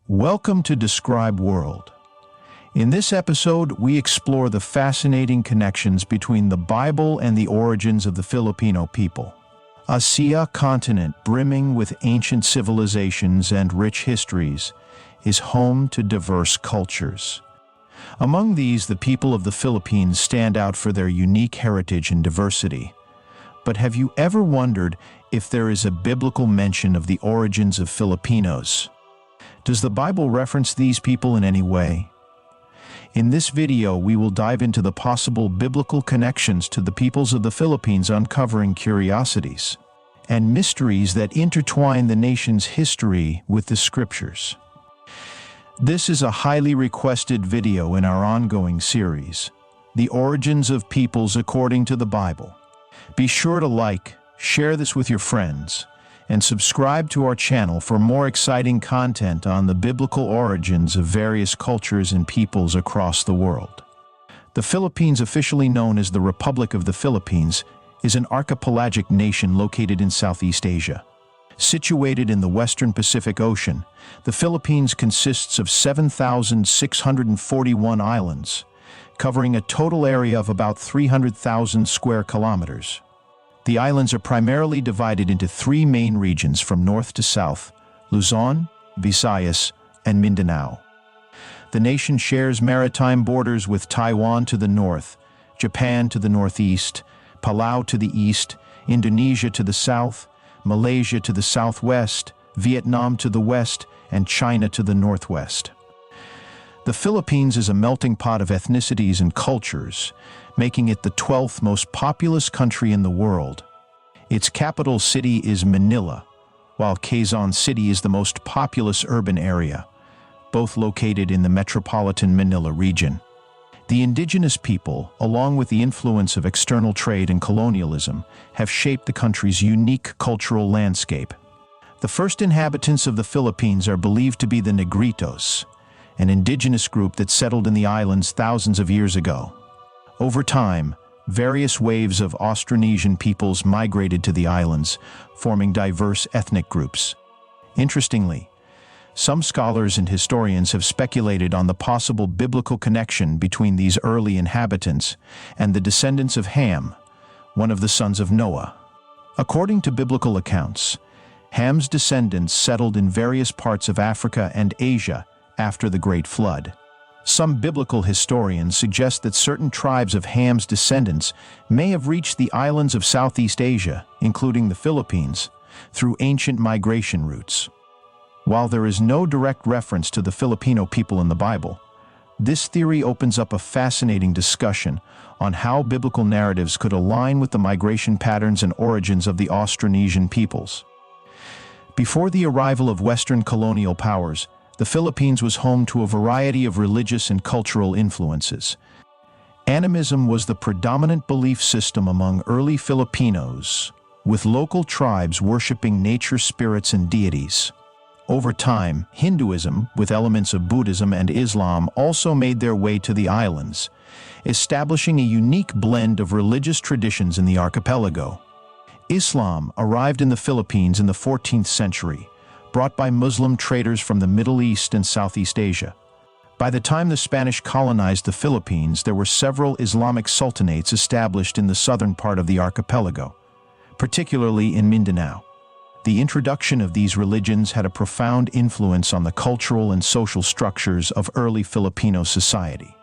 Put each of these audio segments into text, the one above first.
Welcome to Describe World. In this episode, we explore the fascinating connections between the Bible and the origins of the Filipino people. A Asia continent brimming with ancient civilizations and rich histories is home to diverse cultures. Among these, the people of the Philippines stand out for their unique heritage and diversity. But have you ever wondered if there is a biblical mention of the origins of Filipinos? Does the Bible reference these people in any way? In this video, we will dive into the possible biblical connections to the peoples of the Philippines, uncovering curiosities and mysteries that intertwine the nation's history with the scriptures. This is a highly requested video in our ongoing series, The Origins of Peoples According to the Bible. Be sure to like, share this with your friends, and subscribe to our channel for more exciting content on the biblical origins of various cultures and peoples across the world. The Philippines, officially known as the Republic of the Philippines, is an archipelagic nation located in Southeast Asia. Situated in the western Pacific Ocean, the Philippines consists of 7,641 islands, covering a total area of about 300,000 square kilometers. The islands are primarily divided into three main regions from north to south: Luzon, Visayas, and Mindanao. The nation shares maritime borders with Taiwan to the north, Japan to the northeast, Palau to the east, Indonesia to the south, Malaysia to the southwest, Vietnam to the west, and China to the northwest. The Philippines is a melting pot of ethnicities and cultures, making it the 12th most populous country in the world. Its capital city is Manila, while Quezon City is the most populous urban area, both located in the metropolitan Manila region. The indigenous people, along with the influence of external trade and colonialism, have shaped the country's unique cultural landscape. The first inhabitants of the Philippines are believed to be the Negritos, an indigenous group that settled in the islands thousands of years ago. Over time, various waves of Austronesian peoples migrated to the islands, forming diverse ethnic groups. Interestingly, some scholars and historians have speculated on the possible biblical connection between these early inhabitants and the descendants of Ham, one of the sons of Noah. According to biblical accounts, Ham's descendants settled in various parts of Africa and Asia after the Great Flood. Some biblical historians suggest that certain tribes of Ham's descendants may have reached the islands of Southeast Asia, including the Philippines, through ancient migration routes. While there is no direct reference to the Filipino people in the Bible, this theory opens up a fascinating discussion on how biblical narratives could align with the migration patterns and origins of the Austronesian peoples. Before the arrival of Western colonial powers, the Philippines was home to a variety of religious and cultural influences. Animism was the predominant belief system among early Filipinos, with local tribes worshiping nature spirits and deities. Over time, Hinduism, with elements of Buddhism and Islam, also made their way to the islands, establishing a unique blend of religious traditions in the archipelago. Islam arrived in the Philippines in the 14th century, brought by Muslim traders from the Middle East and Southeast Asia. By the time the Spanish colonized the Philippines, there were several Islamic sultanates established in the southern part of the archipelago, particularly in Mindanao. The introduction of these religions had a profound influence on the cultural and social structures of early Filipino society.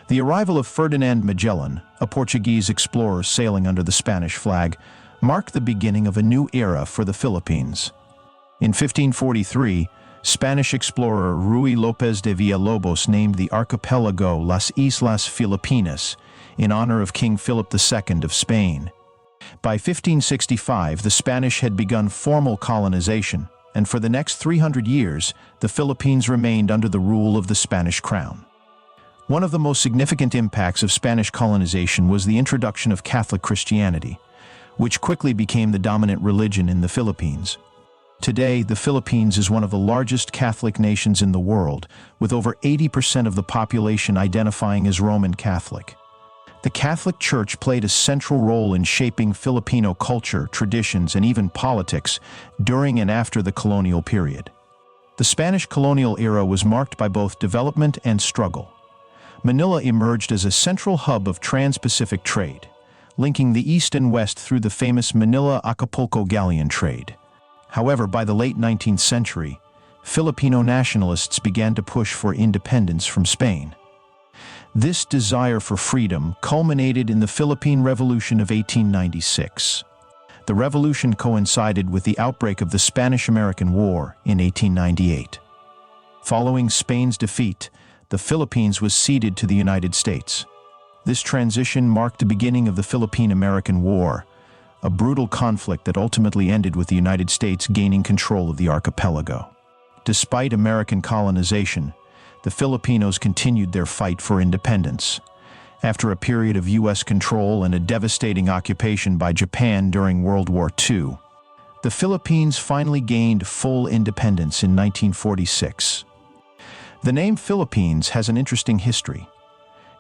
The arrival of Ferdinand Magellan, a Portuguese explorer sailing under the Spanish flag, marked the beginning of a new era for the Philippines. In 1543, Spanish explorer Ruy López de Villalobos named the archipelago Las Islas Filipinas in honor of King Philip II of Spain. By 1565, the Spanish had begun formal colonization, and for the next 300 years, the Philippines remained under the rule of the Spanish crown. One of the most significant impacts of Spanish colonization was the introduction of Catholic Christianity, which quickly became the dominant religion in the Philippines. Today, the Philippines is one of the largest Catholic nations in the world, with over 80% of the population identifying as Roman Catholic. The Catholic Church played a central role in shaping Filipino culture, traditions, and even politics during and after the colonial period. The Spanish colonial era was marked by both development and struggle. Manila emerged as a central hub of trans-Pacific trade, linking the East and West through the famous Manila-Acapulco galleon trade. However, by the late 19th century, Filipino nationalists began to push for independence from Spain. This desire for freedom culminated in the Philippine Revolution of 1896. The revolution coincided with the outbreak of the Spanish-American War in 1898. Following Spain's defeat, the Philippines was ceded to the United States. This transition marked the beginning of the Philippine-American War, a brutal conflict that ultimately ended with the United States gaining control of the archipelago. Despite American colonization, the Filipinos continued their fight for independence. After a period of U.S. control and a devastating occupation by Japan during World War II, the Philippines finally gained full independence in 1946. The name Philippines has an interesting history.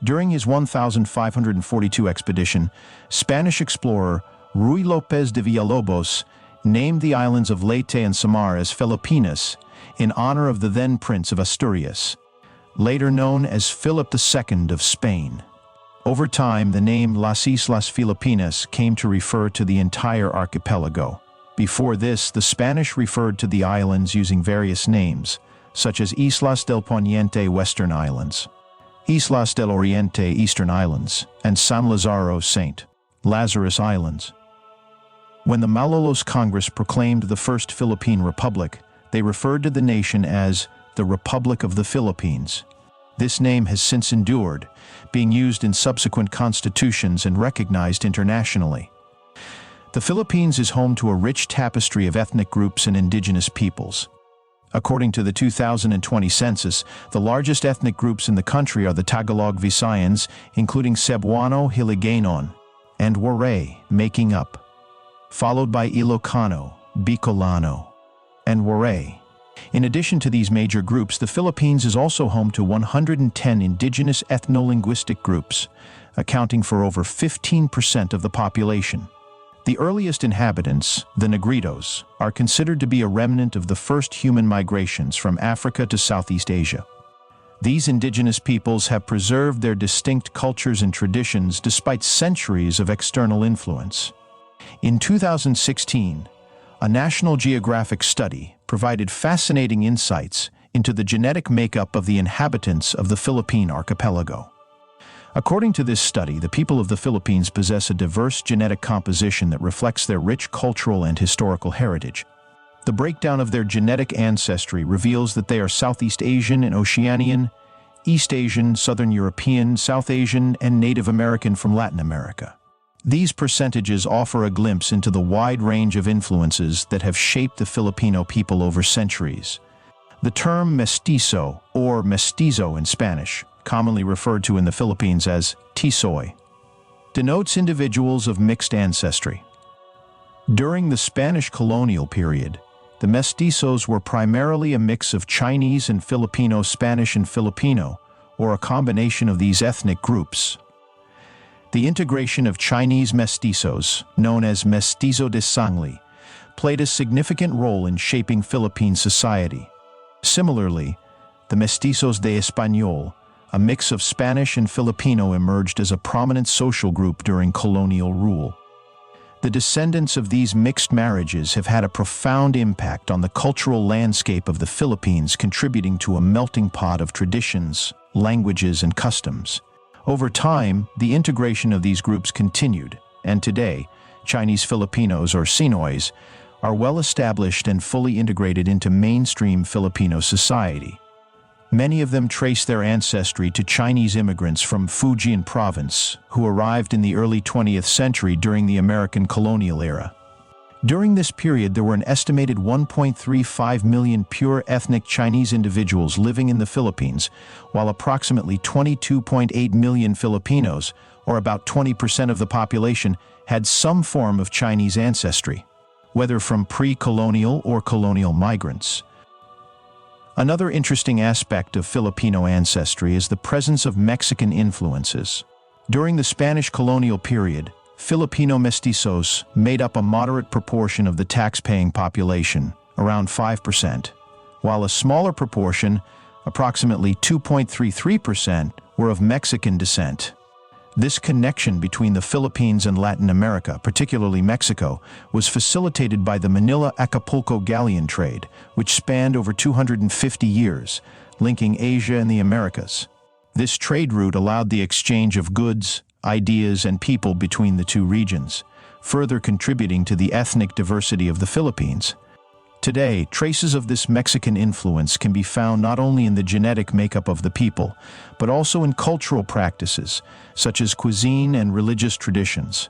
During his 1542 expedition, Spanish explorer Ruy López de Villalobos named the islands of Leyte and Samar as Filipinas in honor of the then Prince of Asturias, later known as Philip II of Spain. Over time, the name Las Islas Filipinas came to refer to the entire archipelago. Before this, the Spanish referred to the islands using various names, such as Islas del Poniente Western Islands, Islas del Oriente Eastern Islands, and San Lazaro St. Lazarus Islands. When the Malolos Congress proclaimed the First Philippine Republic, they referred to the nation as the Republic of the Philippines. This name has since endured, being used in subsequent constitutions and recognized internationally. The Philippines is home to a rich tapestry of ethnic groups and indigenous peoples. According to the 2020 census, the largest ethnic groups in the country are the Tagalog Visayans, including Cebuano, Hiligaynon, and Waray, making up, followed by Ilocano, Bicolano, and Waray. In addition to these major groups, the Philippines is also home to 110 indigenous ethno-linguistic groups, accounting for over 15% of the population. The earliest inhabitants, the Negritos, are considered to be a remnant of the first human migrations from Africa to Southeast Asia. These indigenous peoples have preserved their distinct cultures and traditions despite centuries of external influence. In 2016, a National Geographic study provided fascinating insights into the genetic makeup of the inhabitants of the Philippine archipelago. According to this study, the people of the Philippines possess a diverse genetic composition that reflects their rich cultural and historical heritage. The breakdown of their genetic ancestry reveals that they are Southeast Asian and Oceanian, East Asian, Southern European, South Asian, and Native American from Latin America. These percentages offer a glimpse into the wide range of influences that have shaped the Filipino people over centuries. The term mestizo, or mestizo in Spanish, commonly referred to in the Philippines as tisoy, denotes individuals of mixed ancestry. During the Spanish colonial period, the mestizos were primarily a mix of Chinese and Filipino, Spanish and Filipino, or a combination of these ethnic groups. The integration of Chinese mestizos, known as mestizo de sangre, played a significant role in shaping Philippine society. Similarly, the mestizos de Español, a mix of Spanish and Filipino, emerged as a prominent social group during colonial rule. The descendants of these mixed marriages have had a profound impact on the cultural landscape of the Philippines, contributing to a melting pot of traditions, languages, and customs. Over time, the integration of these groups continued, and today, Chinese Filipinos, or Sinoys, are well established and fully integrated into mainstream Filipino society. Many of them trace their ancestry to Chinese immigrants from Fujian province, who arrived in the early 20th century during the American colonial era. During this period, there were an estimated 1.35 million pure ethnic Chinese individuals living in the Philippines, while approximately 22.8 million Filipinos, or about 20% of the population, had some form of Chinese ancestry, whether from pre-colonial or colonial migrants. Another interesting aspect of Filipino ancestry is the presence of Mexican influences. During the Spanish colonial period, Filipino mestizos made up a moderate proportion of the tax-paying population, around 5%, while a smaller proportion, approximately 2.33%, were of Mexican descent. This connection between the Philippines and Latin America, particularly Mexico, was facilitated by the Manila-Acapulco galleon trade, which spanned over 250 years, linking Asia and the Americas. This trade route allowed the exchange of goods, ideas, and people between the two regions, further contributing to the ethnic diversity of the Philippines. Today, traces of this Mexican influence can be found not only in the genetic makeup of the people, but also in cultural practices, such as cuisine and religious traditions.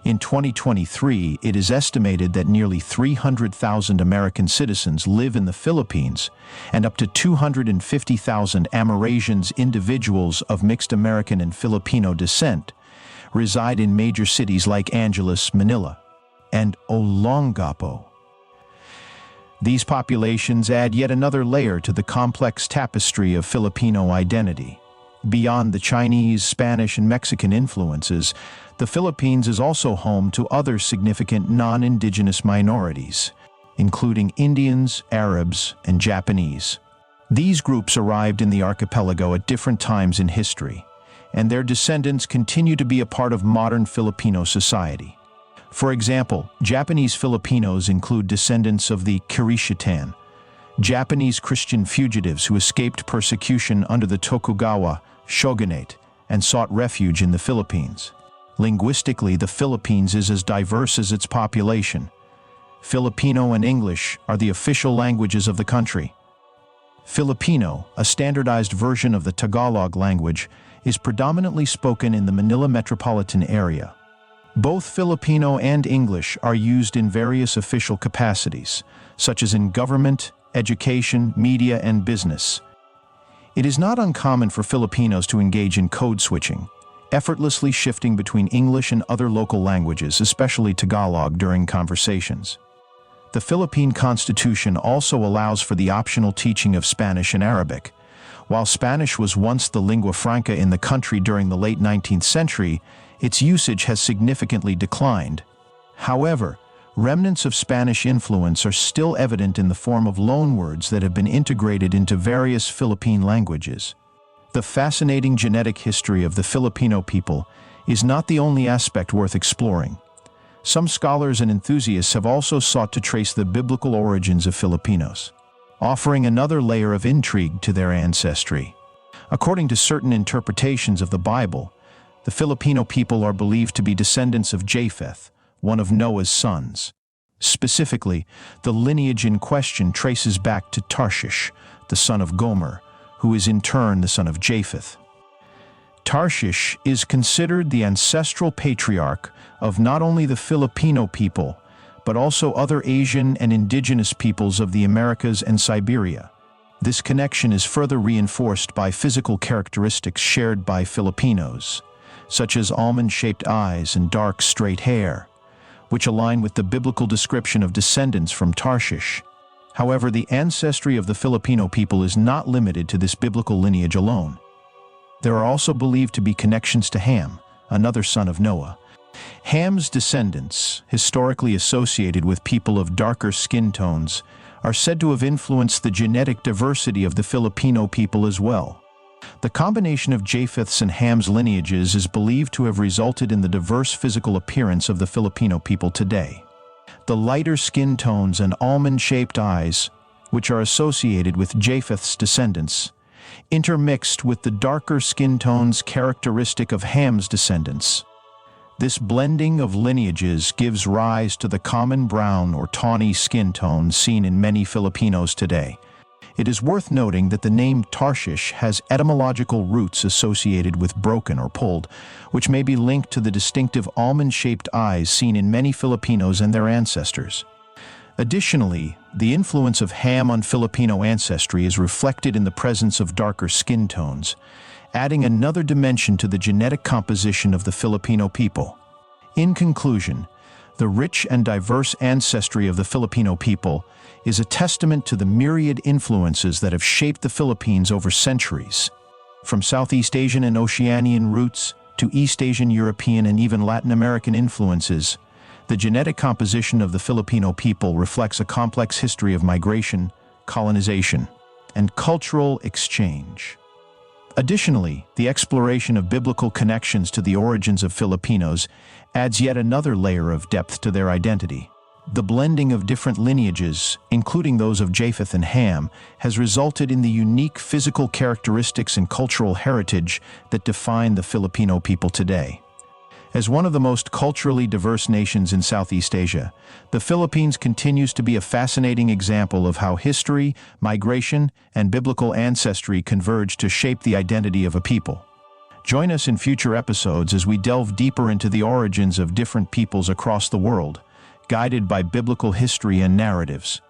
In 2023, it is estimated that nearly 300,000 American citizens live in the Philippines, and up to 250,000 Amerasians, individuals of mixed American and Filipino descent, reside in major cities like Angeles, Manila, and Olongapo. These populations add yet another layer to the complex tapestry of Filipino identity. Beyond the Chinese, Spanish, and Mexican influences, the Philippines is also home to other significant non-indigenous minorities, including Indians, Arabs, and Japanese. These groups arrived in the archipelago at different times in history, and their descendants continue to be a part of modern Filipino society. For example, Japanese Filipinos include descendants of the Kirishiten, Japanese Christian fugitives who escaped persecution under the Tokugawa shogunate and sought refuge in the Philippines. Linguistically, the Philippines is as diverse as its population. Filipino and English are the official languages of the country. Filipino, a standardized version of the Tagalog language, is predominantly spoken in the Manila metropolitan area. Both Filipino and English are used in various official capacities, such as in government, education, media, and business. It is not uncommon for Filipinos to engage in code switching, effortlessly shifting between English and other local languages, especially Tagalog, during conversations. The Philippine Constitution also allows for the optional teaching of Spanish and Arabic. While Spanish was once the lingua franca in the country during the late 19th century, its usage has significantly declined. However, remnants of Spanish influence are still evident in the form of loanwords that have been integrated into various Philippine languages. The fascinating genetic history of the Filipino people is not the only aspect worth exploring. Some scholars and enthusiasts have also sought to trace the biblical origins of Filipinos, offering another layer of intrigue to their ancestry. According to certain interpretations of the Bible, the Filipino people are believed to be descendants of Japheth, one of Noah's sons. Specifically, the lineage in question traces back to Tarshish, the son of Gomer, who is in turn the son of Japheth. Tarshish is considered the ancestral patriarch of not only the Filipino people, but also other Asian and indigenous peoples of the Americas and Siberia. This connection is further reinforced by physical characteristics shared by Filipinos, such as almond-shaped eyes and dark, straight hair, which align with the biblical description of descendants from Tarshish. However, the ancestry of the Filipino people is not limited to this biblical lineage alone. There are also believed to be connections to Ham, another son of Noah. Ham's descendants, historically associated with people of darker skin tones, are said to have influenced the genetic diversity of the Filipino people as well. The combination of Japheth's and Ham's lineages is believed to have resulted in the diverse physical appearance of the Filipino people today. The lighter skin tones and almond-shaped eyes, which are associated with Japheth's descendants, intermixed with the darker skin tones characteristic of Ham's descendants. This blending of lineages gives rise to the common brown or tawny skin tone seen in many Filipinos today. It is worth noting that the name Tarshish has etymological roots associated with broken or pulled, which may be linked to the distinctive almond-shaped eyes seen in many Filipinos and their ancestors. Additionally, the influence of Ham on Filipino ancestry is reflected in the presence of darker skin tones, adding another dimension to the genetic composition of the Filipino people. In conclusion, the rich and diverse ancestry of the Filipino people is a testament to the myriad influences that have shaped the Philippines over centuries. From Southeast Asian and Oceanian roots to East Asian, European, and even Latin American influences, the genetic composition of the Filipino people reflects a complex history of migration, colonization, and cultural exchange. Additionally, the exploration of biblical connections to the origins of Filipinos adds yet another layer of depth to their identity. The blending of different lineages, including those of Japheth and Ham, has resulted in the unique physical characteristics and cultural heritage that define the Filipino people today. As one of the most culturally diverse nations in Southeast Asia, the Philippines continues to be a fascinating example of how history, migration, and biblical ancestry converge to shape the identity of a people. Join us in future episodes as we delve deeper into the origins of different peoples across the world, guided by biblical history and narratives.